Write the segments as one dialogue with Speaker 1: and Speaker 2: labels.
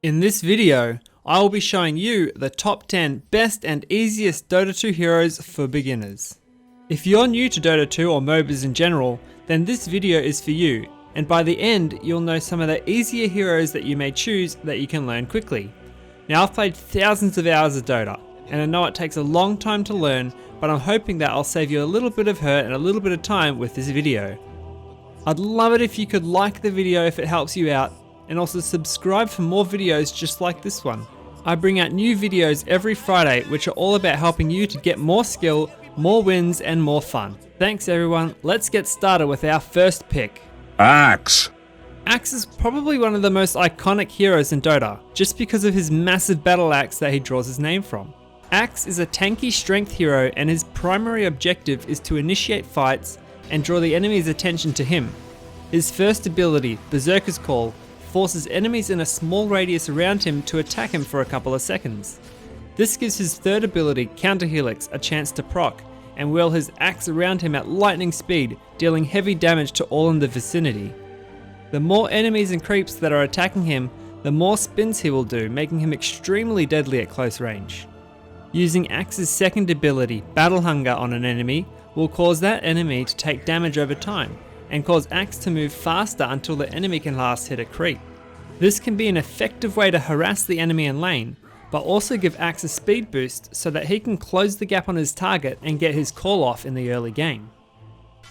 Speaker 1: In this video, I will be showing you the top 10 best and easiest Dota 2 heroes for beginners. If you're new to Dota 2 or MOBAs in general, then this video is for you, and by the end you'll know some of the easier heroes that you may choose that you can learn quickly. Now, I've played thousands of hours of Dota, and I know it takes a long time to learn, but I'm hoping that I'll save you a little bit of hurt and a little bit of time with this video. I'd love it if you could like the video if it helps you out, and also subscribe for more videos just like this one. I bring out new videos every Friday which are all about helping you to get more skill, more wins and more fun. Thanks everyone, let's get started with our first pick.
Speaker 2: Axe.
Speaker 1: Axe is probably one of the most iconic heroes in Dota, just because of his massive battle axe that he draws his name from. Axe is a tanky strength hero and his primary objective is to initiate fights and draw the enemy's attention to him. His first ability, Berserker's Call, forces enemies in a small radius around him to attack him for a couple of seconds. This gives his third ability, Counter Helix, a chance to proc, and whirl his axe around him at lightning speed, dealing heavy damage to all in the vicinity. The more enemies and creeps that are attacking him, the more spins he will do, making him extremely deadly at close range. Using Axe's second ability, Battle Hunger, on an enemy will cause that enemy to take damage over time, and cause Axe to move faster until the enemy can last hit a creep. This can be an effective way to harass the enemy in lane, but also give Axe a speed boost so that he can close the gap on his target and get his call off in the early game.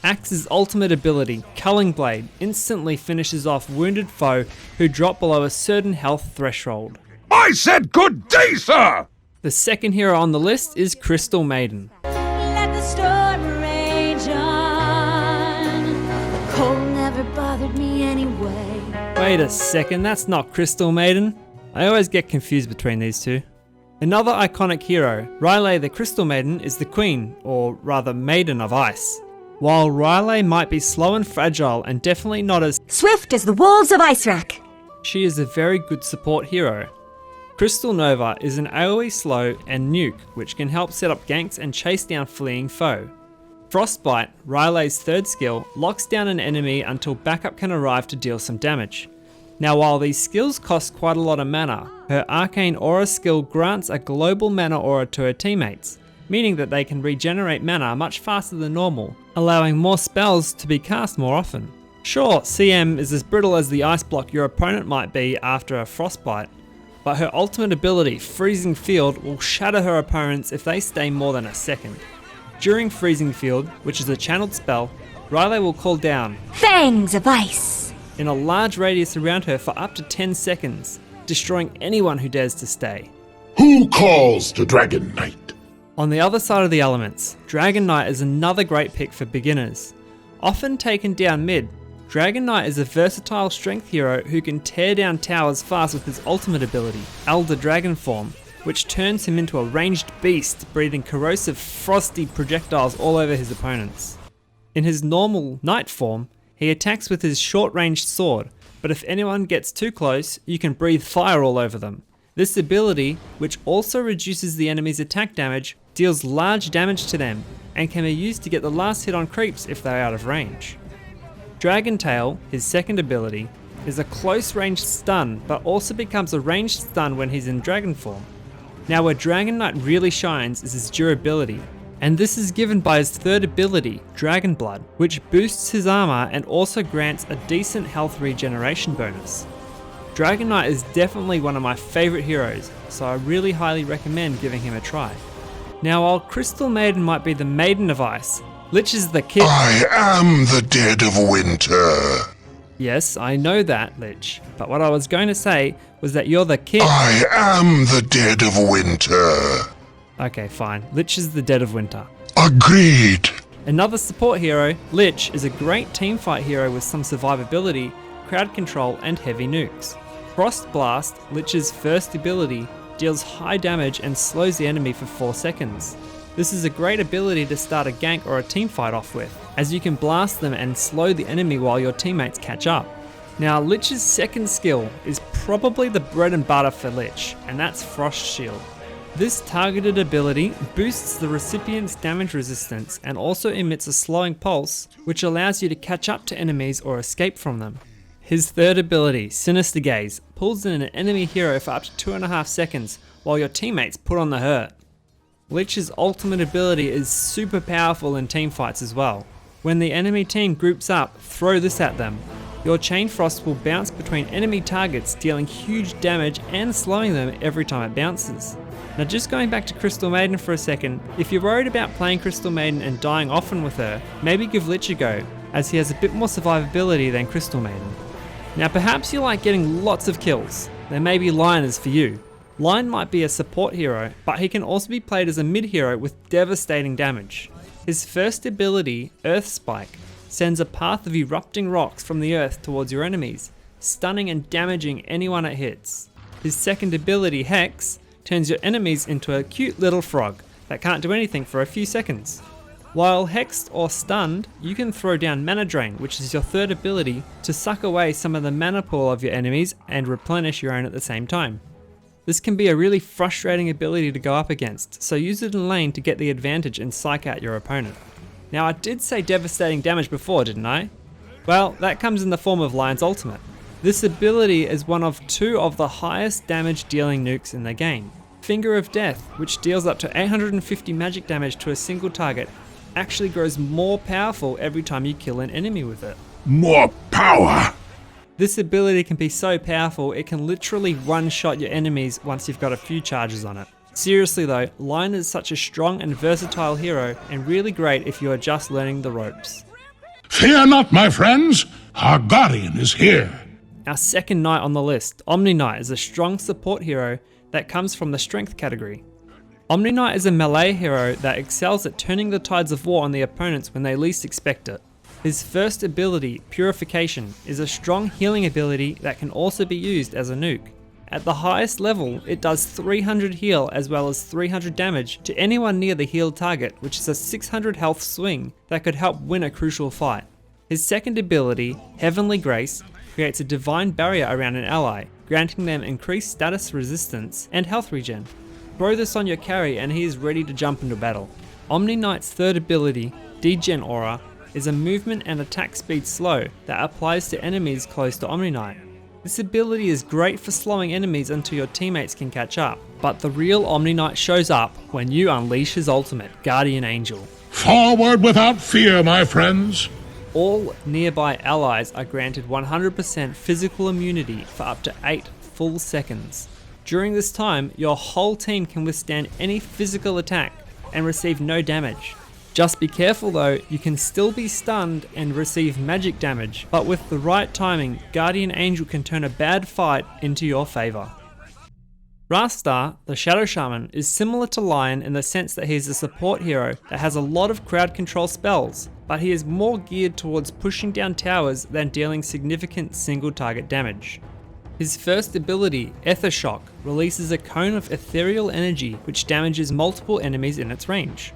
Speaker 1: Axe's ultimate ability, Culling Blade, instantly finishes off wounded foe who drop below a certain health threshold.
Speaker 2: I said good day, sir!
Speaker 1: The second hero on the list is Crystal Maiden.
Speaker 3: Let the storm rage on. The cold never bothered me anyway.
Speaker 1: Wait a second, that's not Crystal Maiden. I always get confused between these two. Another iconic hero, Rylai the Crystal Maiden, is the queen, or rather maiden of ice. While Rylai might be slow and fragile and definitely not as
Speaker 4: swift as the wolves of Icerack,
Speaker 1: she is a very good support hero. Crystal Nova is an AoE slow and nuke which can help set up ganks and chase down fleeing foe. Frostbite, Rylai's third skill, locks down an enemy until backup can arrive to deal some damage. Now, while these skills cost quite a lot of mana, her Arcane Aura skill grants a global mana aura to her teammates, meaning that they can regenerate mana much faster than normal, allowing more spells to be cast more often. Sure, CM is as brittle as the ice block your opponent might be after a Frostbite, but her ultimate ability, Freezing Field, will shatter her opponents if they stay more than a second. During Freezing Field, which is a channeled spell, Rylai will call down
Speaker 4: fangs of ice
Speaker 1: in a large radius around her for up to 10 seconds, destroying anyone who dares to stay.
Speaker 2: Who calls to Dragon Knight?
Speaker 1: On the other side of the elements, Dragon Knight is another great pick for beginners. Often taken down mid, Dragon Knight is a versatile strength hero who can tear down towers fast with his ultimate ability, Elder Dragon Form, which turns him into a ranged beast, breathing corrosive, frosty projectiles all over his opponents. In his normal Knight form, he attacks with his short-ranged sword, but if anyone gets too close, you can breathe fire all over them. This ability, which also reduces the enemy's attack damage, deals large damage to them, and can be used to get the last hit on creeps if they're out of range. Dragon Tail, his second ability, is a close-ranged stun, but also becomes a ranged stun when he's in dragon form. Now, where Dragon Knight really shines is his durability, and this is given by his third ability, Dragon Blood, which boosts his armor and also grants a decent health regeneration bonus. Dragon Knight is definitely one of my favorite heroes, so I really highly recommend giving him a try. Now, while Crystal Maiden might be the Maiden of Ice, Lich is the king.
Speaker 2: I am the dead of winter.
Speaker 1: Yes, I know that, Lich, but what I was going to say was that you're the king.
Speaker 2: I am the dead of winter.
Speaker 1: Okay, fine. Lich is the dead of winter.
Speaker 2: Agreed.
Speaker 1: Another support hero, Lich, is a great teamfight hero with some survivability, crowd control, and heavy nukes. Frost Blast, Lich's first ability, deals high damage and slows the enemy for 4 seconds. This is a great ability to start a gank or a teamfight off with, as you can blast them and slow the enemy while your teammates catch up. Now, Lich's second skill is probably the bread and butter for Lich, and that's Frost Shield. This targeted ability boosts the recipient's damage resistance and also emits a slowing pulse, which allows you to catch up to enemies or escape from them. His third ability, Sinister Gaze, pulls in an enemy hero for up to 2.5 seconds while your teammates put on the hurt. Lich's ultimate ability is super powerful in team fights as well. When the enemy team groups up, throw this at them. Your Chain Frost will bounce between enemy targets, dealing huge damage and slowing them every time it bounces. Now just going back to Crystal Maiden for a second, if you're worried about playing Crystal Maiden and dying often with her, maybe give Lich a go, as he has a bit more survivability than Crystal Maiden. Now perhaps you like getting lots of kills, then maybe Lion is for you. Lion might be a support hero, but he can also be played as a mid hero with devastating damage. His first ability, Earth Spike, sends a path of erupting rocks from the earth towards your enemies, stunning and damaging anyone it hits. His second ability, Hex, turns your enemies into a cute little frog that can't do anything for a few seconds. While hexed or stunned, you can throw down Mana Drain, which is your third ability, to suck away some of the mana pool of your enemies and replenish your own at the same time. This can be a really frustrating ability to go up against, so use it in lane to get the advantage and psych out your opponent. Now I did say devastating damage before, didn't I? Well, that comes in the form of Lion's ultimate. This ability is one of 2 of the highest damage dealing nukes in the game. Finger of Death, which deals up to 850 magic damage to a single target, actually grows more powerful every time you kill an enemy with it.
Speaker 2: More power!
Speaker 1: This ability can be so powerful it can literally one-shot your enemies once you've got a few charges on it. Seriously though, Lion is such a strong and versatile hero and really great if you are just learning the ropes.
Speaker 2: Fear not, my friends! Our guardian is here!
Speaker 1: Our second knight on the list, Omniknight, is a strong support hero that comes from the strength category. Omniknight is a melee hero that excels at turning the tides of war on the opponents when they least expect it. His first ability, Purification, is a strong healing ability that can also be used as a nuke. At the highest level, it does 300 heal as well as 300 damage to anyone near the healed target, which is a 600 health swing that could help win a crucial fight. His second ability, Heavenly Grace, creates a divine barrier around an ally, granting them increased status resistance and health regen. Throw this on your carry and he is ready to jump into battle. Omniknight's third ability, Degen Aura, is a movement and attack speed slow that applies to enemies close to Omniknight. This ability is great for slowing enemies until your teammates can catch up, but the real Omniknight shows up when you unleash his ultimate, Guardian Angel.
Speaker 2: Forward without fear, my friends!
Speaker 1: All nearby allies are granted 100% physical immunity for up to 8 full seconds. During this time, your whole team can withstand any physical attack and receive no damage. Just be careful though, you can still be stunned and receive magic damage, but with the right timing, Guardian Angel can turn a bad fight into your favour. Rastar, the Shadow Shaman, is similar to Lion in the sense that he is a support hero that has a lot of crowd control spells, but he is more geared towards pushing down towers than dealing significant single target damage. His first ability, Ether Shock, releases a cone of ethereal energy which damages multiple enemies in its range.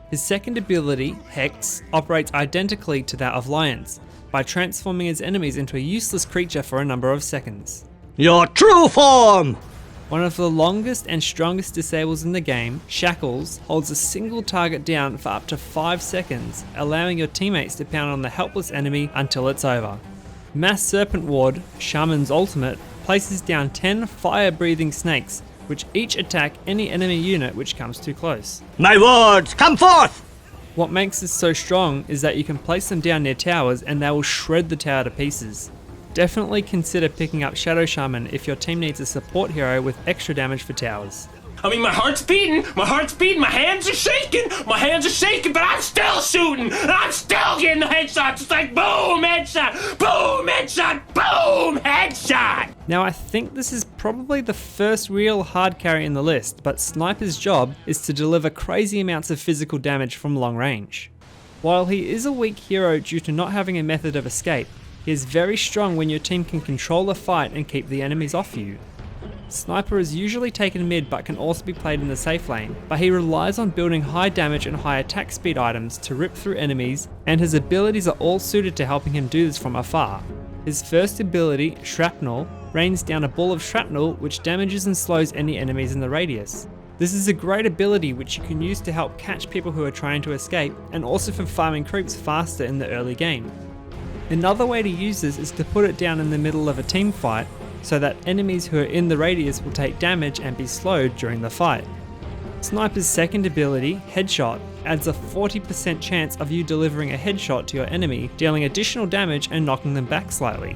Speaker 1: His second ability, Hex, operates identically to that of Lion's, by transforming his enemies into a useless creature for a number of seconds.
Speaker 5: Your true form!
Speaker 1: One of the longest and strongest disables in the game, Shackles, holds a single target down for up to 5 seconds, allowing your teammates to pound on the helpless enemy until it's over. Mass Serpent Ward, Shaman's ultimate, places down 10 fire-breathing snakes, which each attack any enemy unit which comes too close.
Speaker 5: My words, come forth!
Speaker 1: What makes this so strong is that you can place them down near towers and they will shred the tower to pieces. Definitely consider picking up Shadow Shaman if your team needs a support hero with extra damage for towers.
Speaker 6: I mean, my heart's beating, my hands are shaking, but I'm still shooting, and I'm still getting the headshots. It's like boom, headshot, boom, headshot, boom, headshot.
Speaker 1: Now I think this is probably the first real hard carry in the list, but Sniper's job is to deliver crazy amounts of physical damage from long range. While he is a weak hero due to not having a method of escape, he is very strong when your team can control the fight and keep the enemies off you. Sniper is usually taken mid but can also be played in the safe lane, but he relies on building high damage and high attack speed items to rip through enemies, and his abilities are all suited to helping him do this from afar. His first ability, Shrapnel, rains down a ball of shrapnel which damages and slows any enemies in the radius. This is a great ability which you can use to help catch people who are trying to escape, and also for farming creeps faster in the early game. Another way to use this is to put it down in the middle of a team fight, so that enemies who are in the radius will take damage and be slowed during the fight. Sniper's second ability, Headshot, adds a 40% chance of you delivering a headshot to your enemy, dealing additional damage and knocking them back slightly.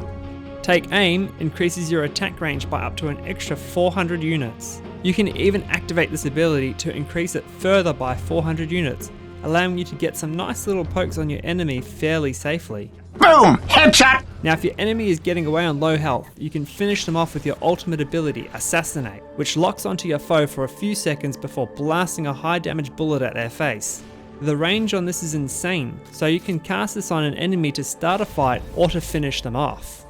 Speaker 1: Take Aim increases your attack range by up to an extra 400 units. You can even activate this ability to increase it further by 400 units, allowing you to get some nice little pokes on your enemy fairly safely.
Speaker 5: Boom! Headshot!
Speaker 1: Now if your enemy is getting away on low health, you can finish them off with your ultimate ability, Assassinate, which locks onto your foe for a few seconds before blasting a high damage bullet at their face. The range on this is insane, so you can cast this on an enemy to start a fight or to finish them off.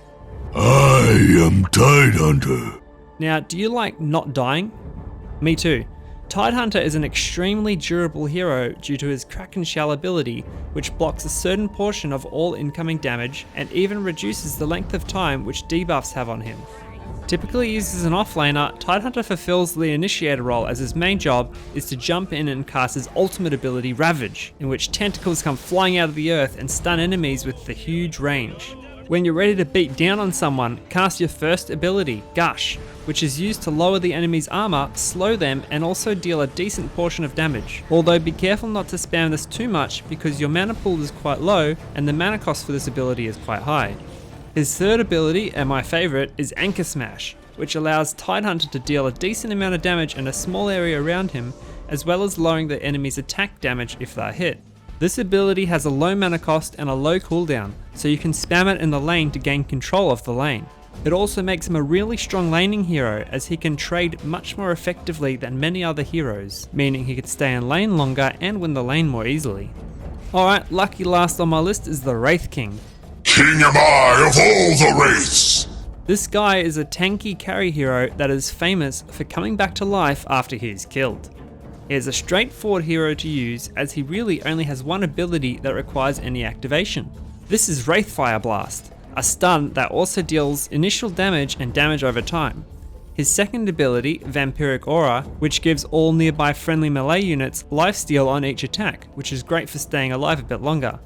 Speaker 2: I am Tidehunter.
Speaker 1: Now, do you like not dying? Me too. Tidehunter is an extremely durable hero due to his Kraken Shell ability, which blocks a certain portion of all incoming damage and even reduces the length of time which debuffs have on him. Typically used as an offlaner, Tidehunter fulfills the initiator role as his main job is to jump in and cast his ultimate ability Ravage, in which tentacles come flying out of the earth and stun enemies with the huge range. When you're ready to beat down on someone, cast your first ability, Gush, which is used to lower the enemy's armor, slow them, and also deal a decent portion of damage. Although be careful not to spam this too much because your mana pool is quite low and the mana cost for this ability is quite high. His third ability, and my favourite, is Anchor Smash, which allows Tidehunter to deal a decent amount of damage in a small area around him, as well as lowering the enemy's attack damage if they're hit. This ability has a low mana cost and a low cooldown, so you can spam it in the lane to gain control of the lane. It also makes him a really strong laning hero, as he can trade much more effectively than many other heroes, meaning he could stay in lane longer and win the lane more easily. Alright, lucky last on my list is the Wraith King.
Speaker 2: King am I of all the wraiths.
Speaker 1: This guy is a tanky carry hero that is famous for coming back to life after he is killed. He is a straightforward hero to use, as he really only has one ability that requires any activation. This is Wraith Fire Blast, a stun that also deals initial damage and damage over time. His second ability, Vampiric Aura, which gives all nearby friendly melee units lifesteal on each attack, which is great for staying alive a bit longer.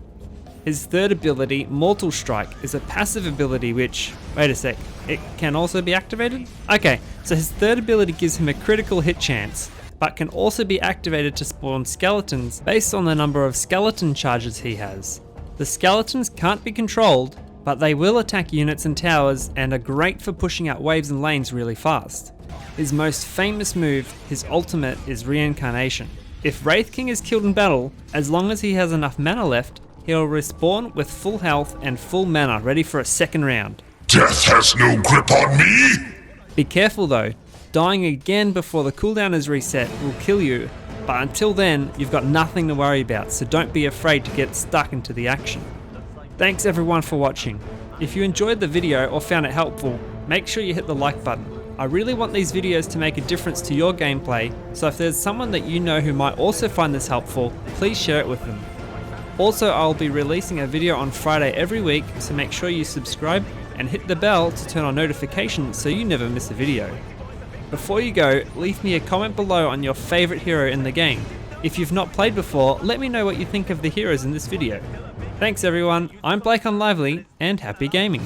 Speaker 1: His third ability, Mortal Strike, is a passive ability which, wait a sec, it can also be activated? Okay, so his third ability gives him a critical hit chance, but can also be activated to spawn skeletons based on the number of skeleton charges he has. The skeletons can't be controlled, but they will attack units and towers and are great for pushing out waves and lanes really fast. His most famous move, his ultimate, is Reincarnation. If Wraith King is killed in battle, as long as he has enough mana left, he'll respawn with full health and full mana ready for a second round.
Speaker 2: Death has no grip on me.
Speaker 1: Be careful though, dying again before the cooldown is reset will kill you, but until then you've got nothing to worry about, so don't be afraid to get stuck into the action. Thanks everyone for watching. If you enjoyed the video or found it helpful, make sure you hit the like button. I really want these videos to make a difference to your gameplay, so if there's someone that you know who might also find this helpful, please share it with them. Also, I'll be releasing a video on Friday every week, so make sure you subscribe and hit the bell to turn on notifications so you never miss a video. Before you go, leave me a comment below on your favourite hero in the game. If you've not played before, let me know what you think of the heroes in this video. Thanks everyone, I'm Blake on Lively, and happy gaming!